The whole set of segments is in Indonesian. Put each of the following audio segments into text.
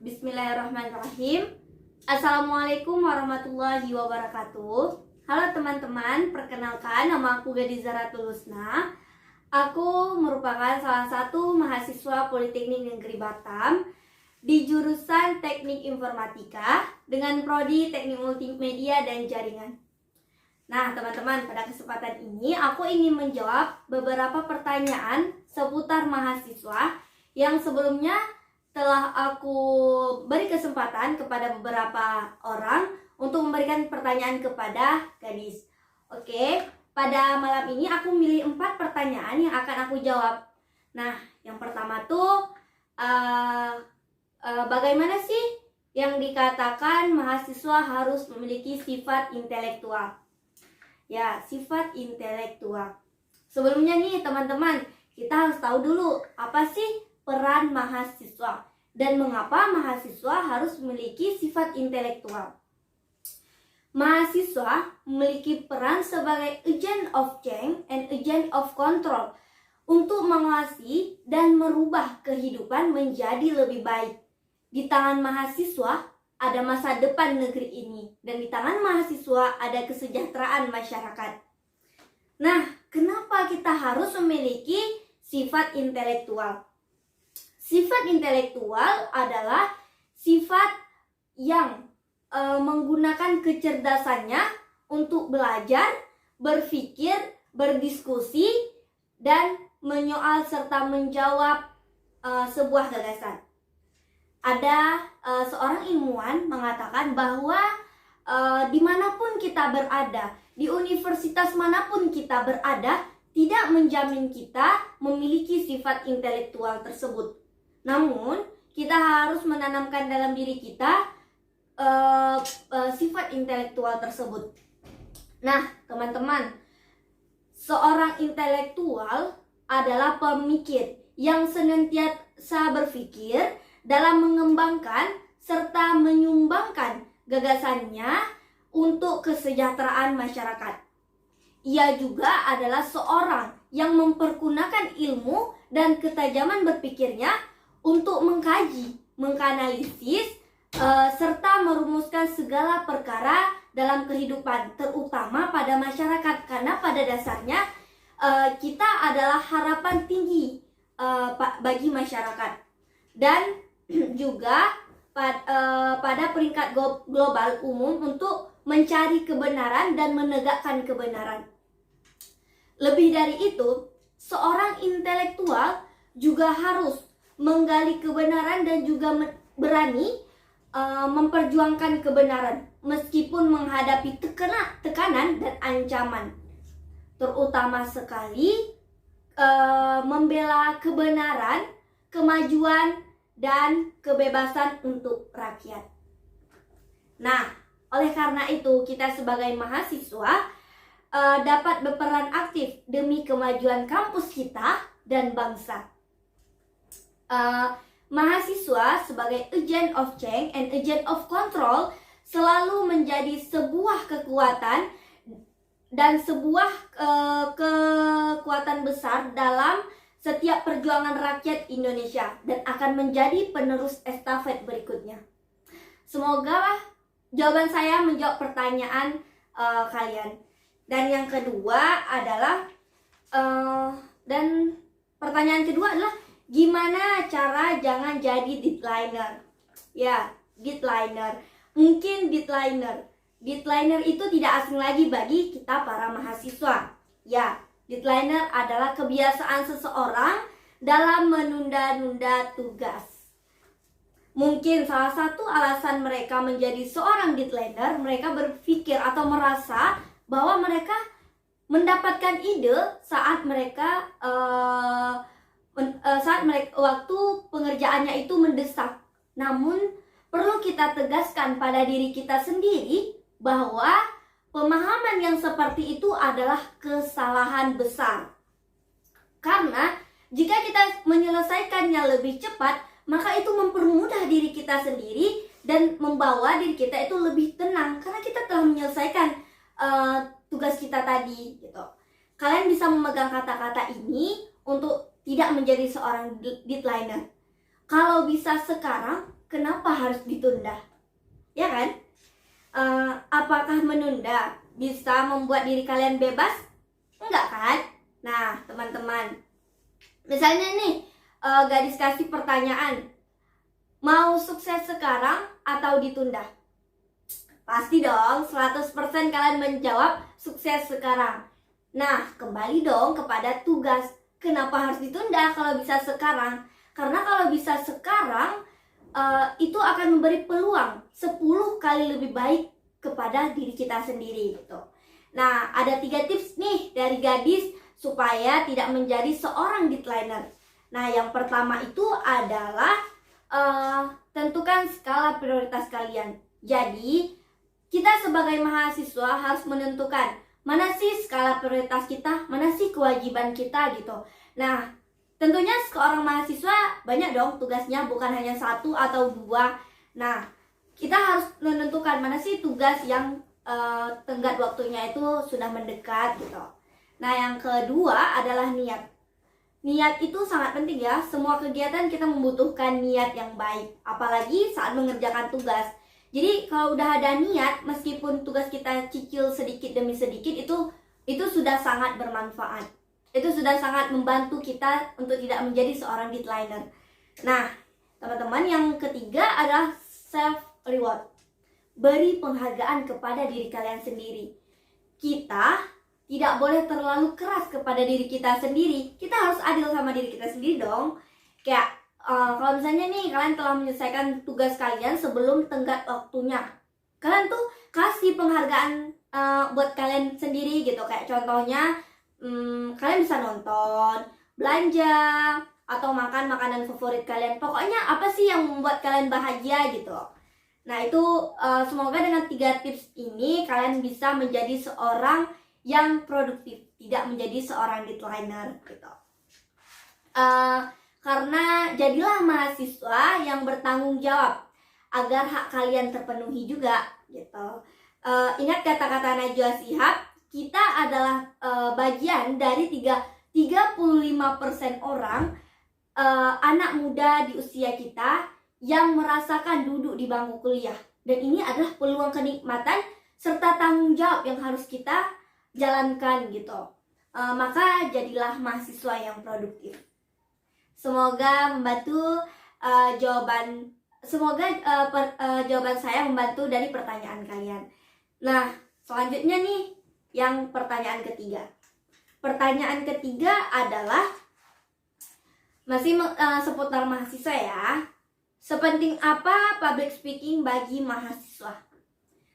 Bismillahirrahmanirrahim. Assalamualaikum warahmatullahi wabarakatuh. Halo teman-teman, perkenalkan nama aku Gadiza Ratul Husna. Aku merupakan salah satu mahasiswa Politeknik Negeri Batam di jurusan Teknik Informatika dengan prodi Teknik Multimedia dan Jaringan. Nah, teman-teman, pada kesempatan ini aku ingin menjawab beberapa pertanyaan seputar mahasiswa yang sebelumnya telah aku beri kesempatan kepada beberapa orang untuk memberikan pertanyaan kepada gadis. Oke, pada malam ini aku milih 4 pertanyaan yang akan aku jawab. Nah, yang pertama tuh bagaimana sih yang dikatakan mahasiswa harus memiliki sifat intelektual? Ya, sifat intelektual. Sebelumnya nih teman-teman, kita harus tahu dulu apa sih peran mahasiswa dan mengapa mahasiswa harus memiliki sifat intelektual. Mahasiswa memiliki peran sebagai agent of change and agent of control untuk menguasai dan merubah kehidupan menjadi lebih baik. Di tangan mahasiswa ada masa depan negeri ini, dan di tangan mahasiswa ada kesejahteraan masyarakat. Nah, kenapa kita harus memiliki sifat intelektual? Sifat intelektual adalah sifat yang menggunakan kecerdasannya untuk belajar, berpikir, berdiskusi, dan menyoal serta menjawab sebuah gagasan. Ada seorang ilmuwan mengatakan bahwa dimanapun kita berada, di universitas manapun kita berada, tidak menjamin kita memiliki sifat intelektual tersebut. Namun, kita harus menanamkan dalam diri kita sifat intelektual tersebut. Nah, teman-teman, seorang intelektual adalah pemikir yang senantiasa berpikir dalam mengembangkan serta menyumbangkan gagasannya untuk kesejahteraan masyarakat. Ia juga adalah seorang yang mempergunakan ilmu dan ketajaman berpikirnya untuk mengkaji, mengkanalisis, serta merumuskan segala perkara dalam kehidupan, terutama pada masyarakat, karena pada dasarnya kita adalah harapan tinggi bagi masyarakat. Dan juga pada peringkat global umum untuk mencari kebenaran dan menegakkan kebenaran. Lebih dari itu, seorang intelektual juga harus menggali kebenaran dan juga berani memperjuangkan kebenaran meskipun menghadapi tekanan dan ancaman. Terutama sekali membela kebenaran, kemajuan, dan kebebasan untuk rakyat. Nah, oleh karena itu kita sebagai mahasiswa dapat berperan aktif demi kemajuan kampus kita dan bangsa. Mahasiswa sebagai agent of change and agent of control selalu menjadi sebuah kekuatan dan sebuah kekuatan besar dalam setiap perjuangan rakyat Indonesia dan akan menjadi penerus estafet berikutnya. Semoga jawaban saya menjawab pertanyaan kalian. Dan yang kedua adalah pertanyaan kedua adalah gimana cara jangan jadi deadliner? Ya, deadliner. Mungkin deadliner. Deadliner itu tidak asing lagi bagi kita para mahasiswa. Ya, deadliner adalah kebiasaan seseorang dalam menunda-nunda tugas. Mungkin salah satu alasan mereka menjadi seorang deadliner, mereka berpikir atau merasa bahwa mereka mendapatkan ide saat mereka waktu pengerjaannya itu mendesak. Namun perlu kita tegaskan pada diri kita sendiri bahwa pemahaman yang seperti itu adalah kesalahan besar. Karena jika kita menyelesaikannya lebih cepat, maka itu mempermudah diri kita sendiri dan membawa diri kita itu lebih tenang karena kita telah menyelesaikan tugas kita tadi gitu. Kalian bisa memegang kata-kata ini untuk tidak menjadi seorang deadliner. Kalau bisa sekarang, kenapa harus ditunda? Ya kan? Apakah menunda bisa membuat diri kalian bebas? Enggak kan? Nah, teman-teman, misalnya nih, gadis kasih pertanyaan, mau sukses sekarang atau ditunda? Pasti dong, 100% kalian menjawab sukses sekarang. Nah, kembali dong kepada tugas. Kenapa harus ditunda kalau bisa sekarang? Karena kalau bisa sekarang, itu akan memberi peluang 10 kali lebih baik kepada diri kita sendiri gitu. Nah, ada 3 tips nih dari gadis supaya tidak menjadi seorang deadliner. Nah, yang pertama itu adalah tentukan skala prioritas kalian. Jadi, kita sebagai mahasiswa harus menentukan mana sih skala prioritas kita, mana sih kewajiban kita gitu. Nah, tentunya seorang mahasiswa banyak dong tugasnya, bukan hanya 1 atau 2. Nah, kita harus menentukan mana sih tugas yang tenggat waktunya itu sudah mendekat gitu. Nah, yang kedua adalah niat. Niat itu sangat penting ya. Semua kegiatan kita membutuhkan niat yang baik, apalagi saat mengerjakan tugas. Jadi kalau udah ada niat, meskipun tugas kita cicil sedikit demi sedikit, itu sudah sangat bermanfaat. Itu sudah sangat membantu kita untuk tidak menjadi seorang deadliner. Nah, teman-teman, yang ketiga adalah self reward. Beri penghargaan kepada diri kalian sendiri. Kita tidak boleh terlalu keras kepada diri kita sendiri. Kita harus adil sama diri kita sendiri dong. Kayak kalau misalnya nih kalian telah menyelesaikan tugas kalian sebelum tenggat waktunya, kalian tuh kasih penghargaan buat kalian sendiri gitu. Kayak contohnya, kalian bisa nonton, belanja, atau makan makanan favorit kalian. Pokoknya apa sih yang membuat kalian bahagia gitu. Nah, itu semoga dengan 3 tips ini kalian bisa menjadi seorang yang produktif, tidak menjadi seorang deadliner gitu. Karena jadilah mahasiswa yang bertanggung jawab agar hak kalian terpenuhi juga gitu. Ingat kata-kata Najwa Shihab, kita adalah bagian dari 35% orang anak muda di usia kita yang merasakan duduk di bangku kuliah. Dan ini adalah peluang kenikmatan serta tanggung jawab yang harus kita jalankan gitu. Maka jadilah mahasiswa yang produktif. Semoga membantu jawaban saya membantu dari pertanyaan kalian. Nah, selanjutnya nih, yang pertanyaan ketiga. Pertanyaan ketiga adalah masih seputar mahasiswa ya. Sepenting apa public speaking bagi mahasiswa?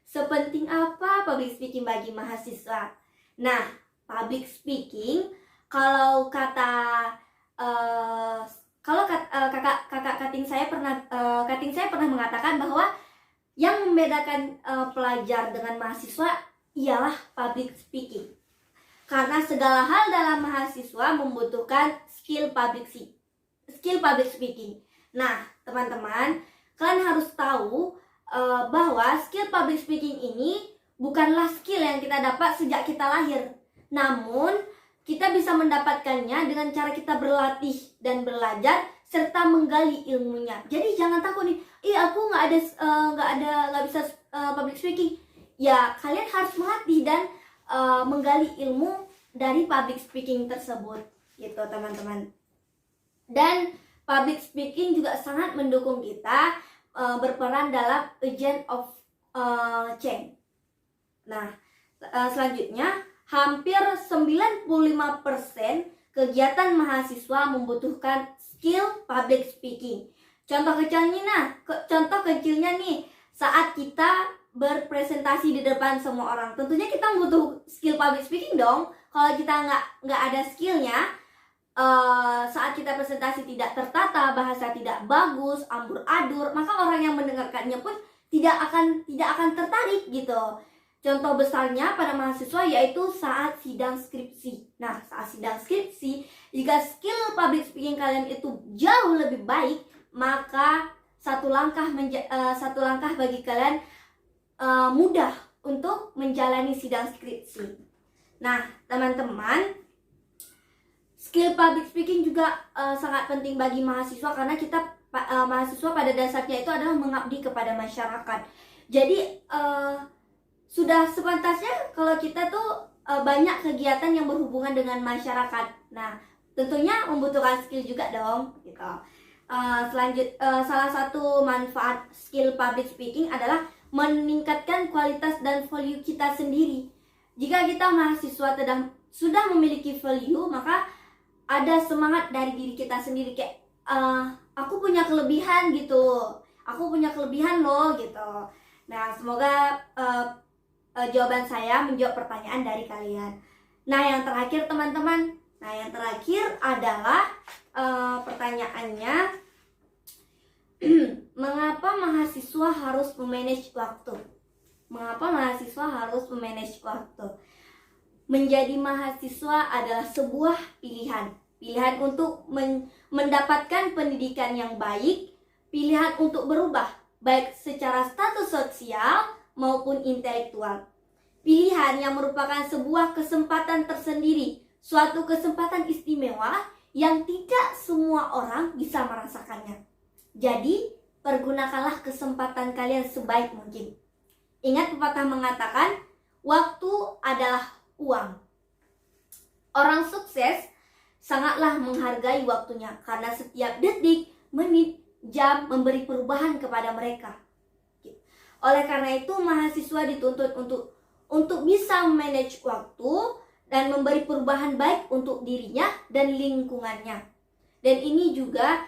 Sepenting apa public speaking bagi mahasiswa? Nah, public speaking kalau kakak kating saya pernah mengatakan bahwa yang membedakan pelajar dengan mahasiswa ialah public speaking. Karena segala hal dalam mahasiswa membutuhkan skill public speaking. Nah, teman-teman, kalian harus tahu bahwa skill public speaking ini bukanlah skill yang kita dapat sejak kita lahir. Namun, kita bisa mendapatkannya dengan cara kita berlatih dan belajar serta menggali ilmunya. Jadi jangan takut nih, aku nggak bisa public speaking. Ya, kalian harus melatih dan menggali ilmu dari public speaking tersebut, gitu teman-teman. Dan public speaking juga sangat mendukung kita berperan dalam agent of change. Nah, selanjutnya hampir 95% kegiatan mahasiswa membutuhkan skill public speaking. Contoh kecilnya nih, saat kita berpresentasi di depan semua orang, tentunya kita butuh skill public speaking dong. Kalau kita nggak ada skillnya, saat kita presentasi tidak tertata, bahasa tidak bagus, ambur-adur, maka orang yang mendengarkannya pun tidak akan tertarik gitu. Contoh besarnya pada mahasiswa yaitu saat sidang skripsi. Nah, saat sidang skripsi, jika skill public speaking kalian itu jauh lebih baik, maka satu langkah bagi kalian mudah untuk menjalani sidang skripsi. Nah, teman-teman, skill public speaking juga sangat penting bagi mahasiswa karena kita mahasiswa pada dasarnya itu adalah mengabdi kepada masyarakat. Jadi sudah sepantasnya kalau kita tuh banyak kegiatan yang berhubungan dengan masyarakat. Nah, tentunya membutuhkan skill juga dong, gitu. Salah satu manfaat skill public speaking adalah meningkatkan kualitas dan value kita sendiri. Jika kita mahasiswa sudah memiliki value, maka ada semangat dari diri kita sendiri, kayak aku punya kelebihan gitu, aku punya kelebihan loh gitu. Nah, semoga jawaban saya menjawab pertanyaan dari kalian. Nah, yang terakhir teman-teman, adalah pertanyaannya, mengapa mahasiswa harus memanage waktu? Mengapa mahasiswa harus memanage waktu? Menjadi mahasiswa adalah sebuah pilihan untuk mendapatkan pendidikan yang baik, pilihan untuk berubah, baik secara status sosial maupun intelektual. Pilihan yang merupakan sebuah kesempatan tersendiri, suatu kesempatan istimewa yang tidak semua orang bisa merasakannya. Jadi, pergunakanlah kesempatan kalian sebaik mungkin. Ingat pepatah mengatakan, waktu adalah uang. Orang sukses sangatlah menghargai waktunya karena setiap detik, menit, jam memberi perubahan kepada mereka. Oleh karena itu, mahasiswa dituntut untuk bisa manage waktu dan memberi perubahan baik untuk dirinya dan lingkungannya. Dan ini juga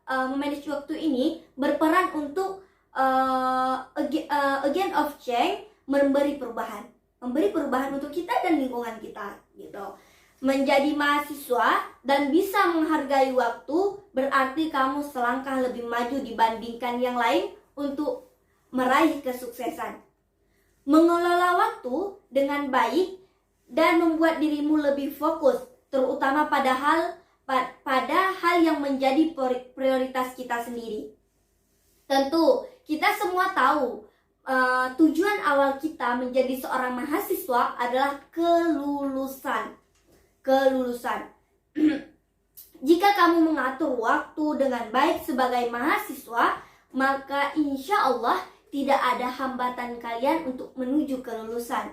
memanage waktu ini berperan untuk agent of change, memberi perubahan untuk kita dan lingkungan kita, gitu. Menjadi mahasiswa dan bisa menghargai waktu berarti kamu selangkah lebih maju dibandingkan yang lain untuk meraih kesuksesan. Mengelola waktu dengan baik dan membuat dirimu lebih fokus, terutama pada hal yang menjadi prioritas kita sendiri. Tentu, kita semua tahu tujuan awal kita menjadi seorang mahasiswa adalah kelulusan. Jika kamu mengatur waktu dengan baik sebagai mahasiswa, maka insya Allah tidak ada hambatan kalian untuk menuju kelulusan.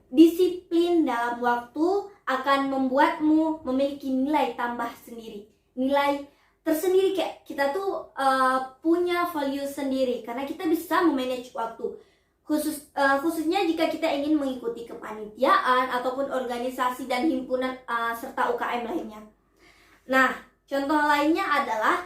Disiplin dalam waktu akan membuatmu memiliki nilai tambah sendiri. Nilai tersendiri, kayak kita tuh punya value sendiri karena kita bisa memanage waktu. Khususnya jika kita ingin mengikuti kepanitiaan ataupun organisasi dan himpunan serta UKM lainnya. Nah, contoh lainnya adalah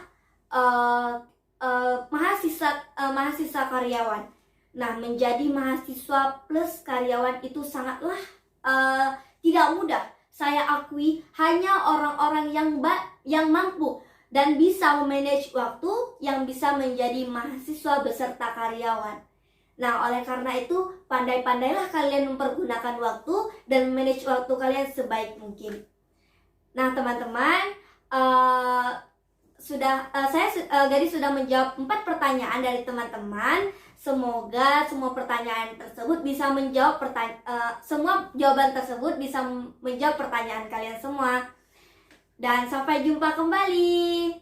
mahasiswa karyawan. Nah, menjadi mahasiswa plus karyawan itu sangatlah tidak mudah. Saya akui hanya orang-orang yang mampu dan bisa memanage waktu yang bisa menjadi mahasiswa beserta karyawan. Nah, oleh karena itu, pandai-pandailah kalian mempergunakan waktu dan manage waktu kalian sebaik mungkin. Nah, teman-teman, Gadis sudah menjawab 4 pertanyaan dari teman-teman. Semoga semua pertanyaan tersebut bisa menjawab semua jawaban tersebut bisa menjawab pertanyaan kalian semua. Dan sampai jumpa kembali.